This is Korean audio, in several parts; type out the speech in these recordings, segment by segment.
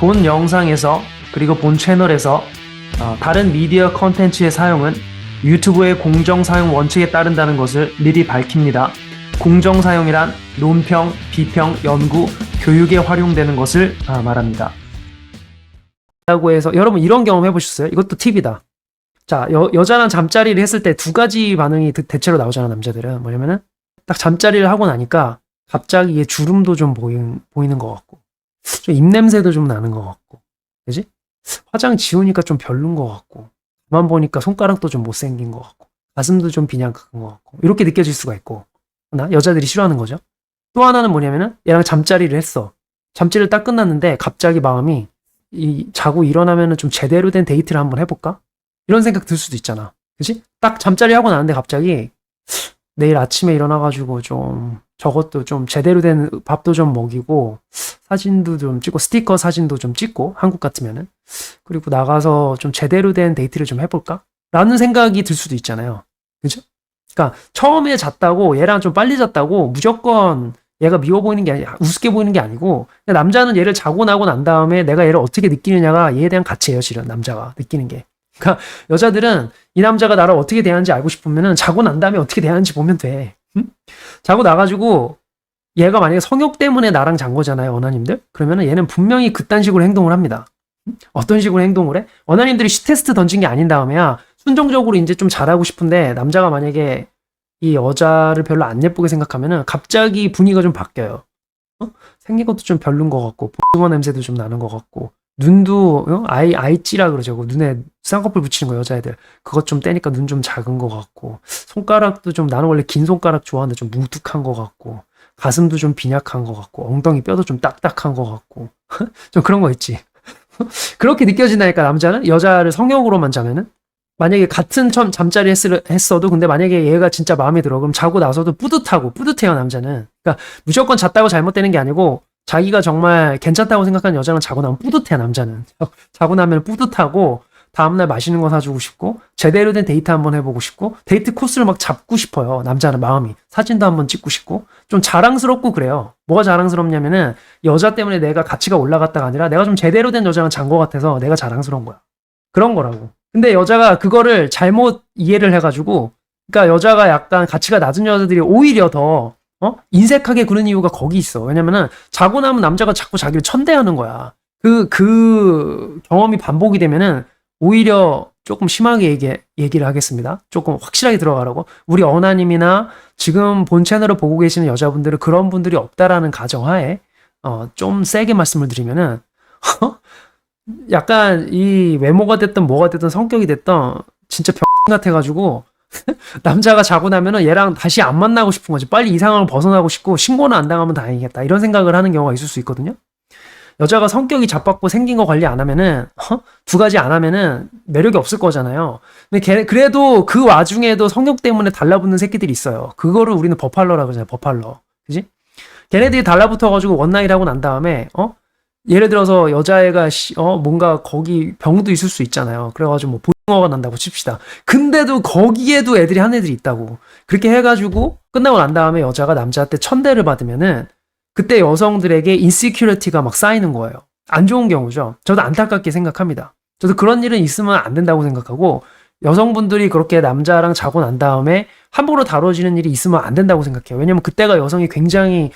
본 영상에서 그리고 본 채널에서 다른 미디어 컨텐츠의 사용은 유튜브의 공정 사용 원칙에 따른다는 것을 미리 밝힙니다. 공정 사용이란 논평, 비평, 연구, 교육에 활용되는 것을 말합니다. 라고 해서 여러분 이런 경험 해보셨어요? 이것도 팁이다. 자, 여자랑 잠자리를 했을 때 두 가지 반응이 대체로 나오잖아, 남자들은. 뭐냐면은 딱 잠자리를 하고 나니까 갑자기 얘 주름도 좀 보이는 것 같고, 좀 입냄새도 좀 나는 것 같고, 그지? 화장 지우니까 좀 별론 것 같고, 그만 보니까 손가락도 좀 못생긴 것 같고, 가슴도 좀 빈약한 것 같고, 이렇게 느껴질 수가 있고, 여자들이 싫어하는 거죠. 또 하나는 뭐냐면은 얘랑 잠자리를 했어. 잠자리를 딱 끝났는데 갑자기 마음이 자고 일어나면은 좀 제대로 된 데이트를 한번 해볼까? 이런 생각 들 수도 있잖아. 그치? 딱 잠자리 하고 나는데 갑자기 내일 아침에 일어나가지고 좀 저것도 좀 제대로 된 밥도 좀 먹이고 사진도 좀 찍고 스티커 사진도 좀 찍고 한국 같으면은 그리고 나가서 좀 제대로 된 데이트를 좀 해볼까? 라는 생각이 들 수도 있잖아요. 그죠? 그러니까 처음에 잤다고 얘랑 좀 빨리 잤다고 무조건 얘가 미워 보이는 게 아니라 우습게 보이는 게 아니고 남자는 얘를 자고 나고 난 다음에 내가 얘를 어떻게 느끼느냐가 얘에 대한 가치예요. 실은 남자가 느끼는 게. 그러니까 여자들은 이 남자가 나를 어떻게 대하는지 알고 싶으면은 자고 난 다음에 어떻게 대하는지 보면 돼. 응? 자고 나가지고 얘가 만약에 성욕 때문에 나랑 잔 거잖아요. 어나님들. 그러면은 얘는 분명히 그딴 식으로 행동을 합니다. 어떤 식으로 행동을 해? 어나님들이 시테스트 던진 게 아닌 다음에야 순정적으로 이제 좀 잘하고 싶은데 남자가 만약에 이 여자를 별로 안 예쁘게 생각하면은 갑자기 분위기가 좀 바뀌어요. 생긴 것도 좀 별론 것 같고 보증어 냄새도 좀 나는 것 같고 눈도 아이찌라 그러죠. 눈에 쌍꺼풀 붙이는 거 여자애들 그것 좀 떼니까 눈 좀 작은 것 같고 손가락도 좀 나는 원래 긴 손가락 좋아하는데 좀 뭉툭한 것 같고 가슴도 좀 빈약한 것 같고 엉덩이 뼈도 좀 딱딱한 것 같고 좀 그런 거 있지. 그렇게 느껴진다니까 남자는 여자를 성욕으로만 자면은 만약에 같은 잠자리 했어도 근데 만약에 얘가 진짜 마음에 들어 그럼 자고 나서도 뿌듯해요 남자는. 그러니까 무조건 잤다고 잘못되는 게 아니고 자기가 정말 괜찮다고 생각하는 여자랑 자고 나면 뿌듯해 남자는. 자고 나면 뿌듯하고 다음날 맛있는 거 사주고 싶고 제대로 된 데이트 한번 해보고 싶고 데이트 코스를 막 잡고 싶어요 남자는 마음이. 사진도 한번 찍고 싶고 좀 자랑스럽고 그래요. 뭐가 자랑스럽냐면은 여자 때문에 내가 가치가 올라갔다가 아니라 내가 좀 제대로 된 여자랑 잔 거 같아서 내가 자랑스러운 거야. 그런 거라고. 근데 여자가 그거를 잘못 이해를 해가지고, 그러니까 여자가 약간 가치가 낮은 여자들이 오히려 더, 인색하게 구는 이유가 거기 있어. 왜냐면은, 자고 나면 남자가 자꾸 자기를 천대하는 거야. 그 경험이 반복이 되면은, 오히려 조금 심하게 얘기를 하겠습니다. 조금 확실하게 들어가라고. 우리 어나님이나 지금 본 채널을 보고 계시는 여자분들은 그런 분들이 없다라는 가정하에, 좀 세게 말씀을 드리면은, 약간 이 외모가 됐든 뭐가 됐든 성격이 됐든 진짜 병 같아가지고 남자가 자고 나면은 얘랑 다시 안 만나고 싶은 거지. 빨리 이 상황을 벗어나고 싶고 신고는 안 당하면 다행이겠다 이런 생각을 하는 경우가 있을 수 있거든요. 여자가 성격이 잡받고 생긴 거 관리 안 하면은 두 가지 안 하면은 매력이 없을 거잖아요. 근데 그래도 그 와중에도 성격 때문에 달라붙는 새끼들이 있어요. 그거를 우리는 버팔러라고 하잖아요. 버팔러. 그지? 걔네들이 달라붙어가지고 원나잇 하고 난 다음에 예를 들어서 여자애가 뭔가 거기 병도 있을 수 있잖아요. 그래가지고 뭐 보증어가 난다고 칩시다. 근데도 거기에도 애들이 한 애들이 있다고. 그렇게 해가지고 끝나고 난 다음에 여자가 남자한테 천대를 받으면은 그때 여성들에게 인시큐리티가 막 쌓이는 거예요. 안 좋은 경우죠. 저도 안타깝게 생각합니다. 저도 그런 일은 있으면 안 된다고 생각하고 여성분들이 그렇게 남자랑 자고 난 다음에 함부로 다뤄지는 일이 있으면 안 된다고 생각해요. 왜냐면 그때가 여성이 굉장히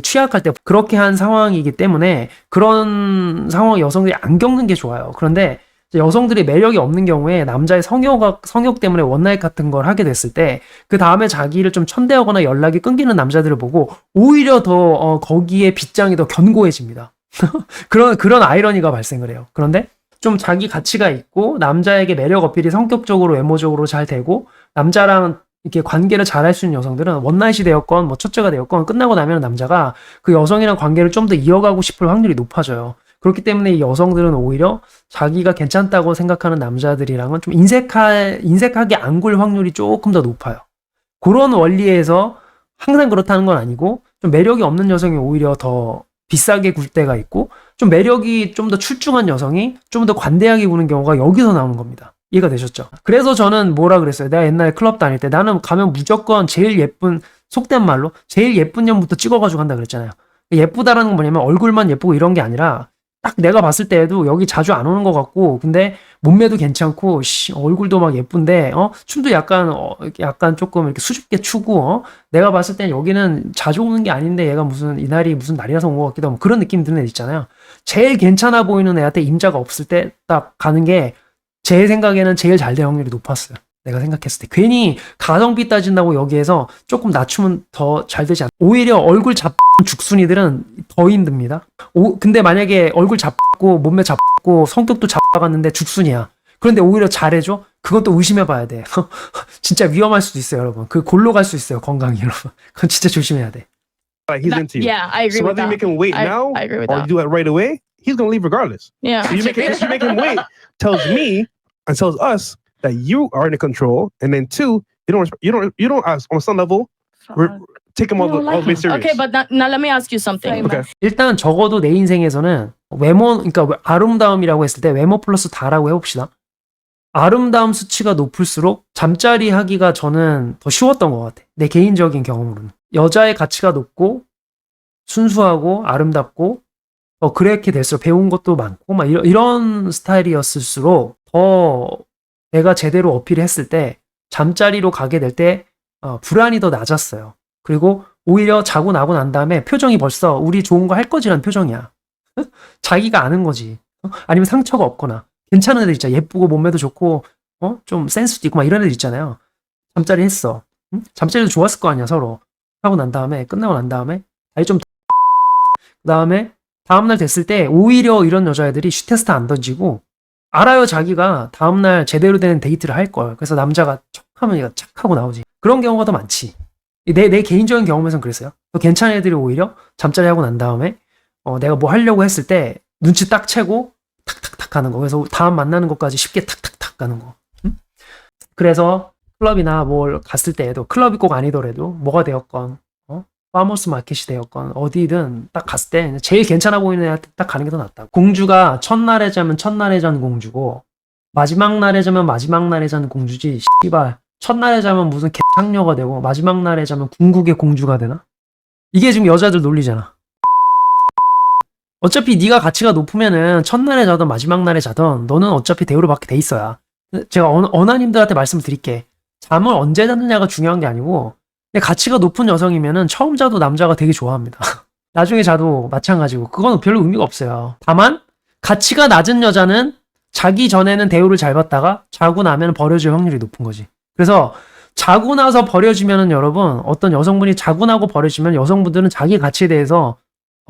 취약할 때 그렇게 한 상황이기 때문에 그런 상황 여성들이 안 겪는 게 좋아요. 그런데 여성들이 매력이 없는 경우에 남자의 성욕 때문에 원나잇 같은 걸 하게 됐을 때 그 다음에 자기를 좀 천대하거나 연락이 끊기는 남자들을 보고 오히려 더 거기에 빗장이 더 견고해집니다. 그런 아이러니가 발생을 해요. 그런데 좀 자기 가치가 있고 남자에게 매력 어필이 성격적으로 외모적으로 잘 되고 남자랑 이렇게 관계를 잘 할 수 있는 여성들은 원나잇이 되었건 뭐 첫째가 되었건 끝나고 나면 남자가 그 여성이랑 관계를 좀 더 이어가고 싶을 확률이 높아져요. 그렇기 때문에 이 여성들은 오히려 자기가 괜찮다고 생각하는 남자들이랑은 좀 인색하게 안 굴 확률이 조금 더 높아요. 그런 원리에서 항상 그렇다는 건 아니고 좀 매력이 없는 여성이 오히려 더 비싸게 굴 때가 있고 좀 매력이 좀 더 출중한 여성이 좀 더 관대하게 구는 경우가 여기서 나오는 겁니다. 이해가 되셨죠? 그래서 저는 뭐라 그랬어요? 내가 옛날에 클럽 다닐 때 나는 가면 무조건 제일 예쁜 속된 말로 제일 예쁜 년부터 찍어가지고 간다 그랬잖아요. 예쁘다라는 건 뭐냐면 얼굴만 예쁘고 이런 게 아니라 딱 내가 봤을 때에도 여기 자주 안 오는 것 같고, 근데 몸매도 괜찮고, 얼굴도 막 예쁜데, 춤도 약간 조금 이렇게 수줍게 추고, 내가 봤을 땐 여기는 자주 오는 게 아닌데 얘가 이날이 무슨 날이라서 온 것 같기도 하고, 그런 느낌 드는 애 있잖아요. 제일 괜찮아 보이는 애한테 임자가 없을 때 딱 가는 게 제 생각에는 제일 잘 될 확률이 높았어요. 내가 생각했을 때. 괜히 가성비 따진다고 여기에서 조금 낮추면 더 잘 되지 않아. 오히려 얼굴 잡은 죽순이들은 더 힘듭니다. 근데 만약에 얼굴 잡고 몸매 잡고 성격도 잡아갔는데 죽순이야. 그런데 오히려 잘해줘? 그건 또 의심해봐야 돼. 진짜 위험할 수도 있어요, 여러분. 그 골로 갈 수 있어요, 건강이, 여러분. 그건 진짜 조심해야 돼. Like he's into you. Yeah, I agree So with whether you that. make him wait now I agree with or that. you do it right away, he's gonna leave regardless. Yeah. So you make him wait tells me and tells us that you are in control, and then two, you don't on some level take him all the way serious. Okay, but now let me ask you something. Okay. 일단 적어도 내 인생에서는 그러니까 아름다움이라고 했을 때 외모 플러스 다라고 해봅시다. 아름다움 수치가 높을수록 잠자리 하기가 저는 더 쉬웠던 것 같아. 내 개인적인 경험으로는. 여자의 가치가 높고 순수하고 아름답고 그렇게 될수록 배운 것도 많고 막 이런 스타일이었을수록 더 내가 제대로 어필했을 때 잠자리로 가게 될 때 불안이 더 낮았어요. 그리고 오히려 자고 나고 난 다음에 표정이 벌써 우리 좋은 거 할 거지라는 표정이야. 자기가 아는 거지. 아니면 상처가 없거나 괜찮은 애들 있잖아. 예쁘고 몸매도 좋고 좀 센스도 있고 막 이런 애들 있잖아요. 잠자리 했어. 잠자리도 좋았을 거 아니야 서로. 하고 난 다음에 끝나고 난 다음에 좀 그다음에 다음날 됐을 때 오히려 이런 여자애들이 슈테스트 안 던지고 알아요. 자기가 다음날 제대로 된 데이트를 할 걸. 그래서 남자가 척하면 얘가 착하고 나오지. 그런 경우가 더 많지. 내 개인적인 경험에선 그랬어요. 또 괜찮은 애들이 오히려 잠자리 하고 난 다음에 내가 뭐 하려고 했을 때 눈치 딱 채고 탁탁탁 가는 거. 그래서 다음 만나는 것까지 쉽게 탁탁탁 가는 거. 그래서 클럽이나 뭘 갔을 때에도 클럽이 꼭 아니더라도 뭐가 되었건 파머스 마켓이 되었건 어디든 딱 갔을 때 제일 괜찮아 보이는 애한테 딱 가는 게 더 낫다. 공주가 첫날에 자면 첫날에 잔 공주고 마지막 날에 자면 마지막 날에 잔 공주지. 씨발 첫날에 자면 무슨 개상녀가 되고 마지막 날에 자면 궁극의 공주가 되나? 이게 지금 여자들 논리잖아. 어차피 네가 가치가 높으면은 첫날에 자든 마지막 날에 자든 너는 어차피 대우를 받게 돼 있어야. 제가 어나님들한테 말씀을 드릴게. 잠을 언제 자느냐가 중요한 게 아니고 근데 가치가 높은 여성이면은 처음 자도 남자가 되게 좋아합니다. 나중에 자도 마찬가지고 그건 별로 의미가 없어요. 다만 가치가 낮은 여자는 자기 전에는 대우를 잘 받다가 자고 나면 버려질 확률이 높은 거지. 그래서 자고 나서 버려지면은 여러분 어떤 여성분이 자고 나고 버려지면 여성분들은 자기 가치에 대해서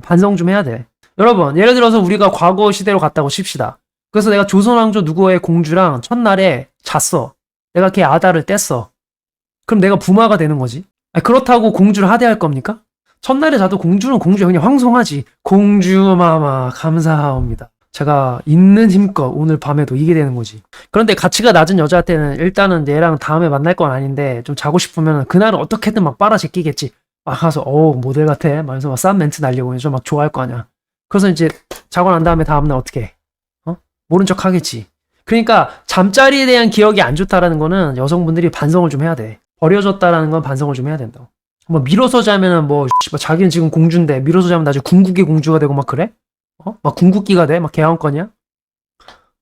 반성 좀 해야 돼. 여러분 예를 들어서 우리가 과거 시대로 갔다고 칩시다. 그래서 내가 조선왕조 누구의 공주랑 첫날에 잤어. 내가 걔 아다를 뗐어. 그럼 내가 부마가 되는 거지. 그렇다고 공주를 하대할 겁니까? 첫날에 자도 공주는 공주야. 그냥 황송하지. 공주마마 감사합니다. 제가 있는 힘껏 오늘 밤에도 이게 되는 거지. 그런데 가치가 낮은 여자한테는 일단은 얘랑 다음에 만날 건 아닌데 좀 자고 싶으면 그날은 어떻게든 막 빨아제끼겠지. 막 가서 모델 같아. 말면서 막 싼 멘트 날리고 좀 막 좋아할 거 아니야. 그래서 이제 자고 난 다음에 다음날 어떻게 해? 모른 척 하겠지. 그러니까 잠자리에 대한 기억이 안 좋다라는 거는 여성분들이 반성을 좀 해야 돼. 버려졌다라는 건 반성을 좀 해야 된다고. 뭐 밀어서 자면은 자기는 지금 공주인데 밀어서 자면 나중에 궁극의 공주가 되고 막 그래? 막 궁극기가 돼? 막 개항권이야?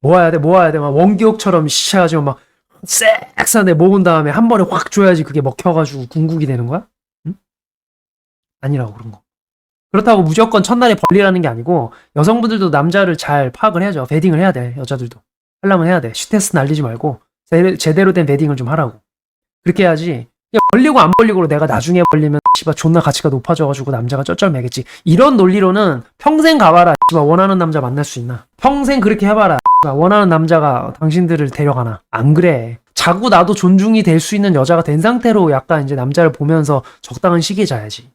모아야 돼. 막 원기옥처럼 해가지고 막 섹스한데 모은 다음에 한 번에 확 줘야지 그게 먹혀가지고 궁극이 되는 거야? 응? 아니라고 그런 거. 그렇다고 무조건 첫날에 벌리라는 게 아니고 여성분들도 남자를 잘 파악을 해야죠. 베딩을 해야 돼. 여자들도. 하려면 해야 돼. 슈테스트 날리지 말고 제대로 된 베딩을 좀 하라고. 그렇게 해야지. 벌리고 안 벌리고로 내가 나중에 벌리면 씨발 존나 가치가 높아져가지고 남자가 쩔쩔매겠지. 이런 논리로는 평생 가봐라. 씨발 원하는 남자 만날 수 있나? 평생 그렇게 해봐라. 씨발 원하는 남자가 당신들을 데려가나? 안 그래. 자고 나도 존중이 될 수 있는 여자가 된 상태로 약간 이제 남자를 보면서 적당한 시기에 자야지.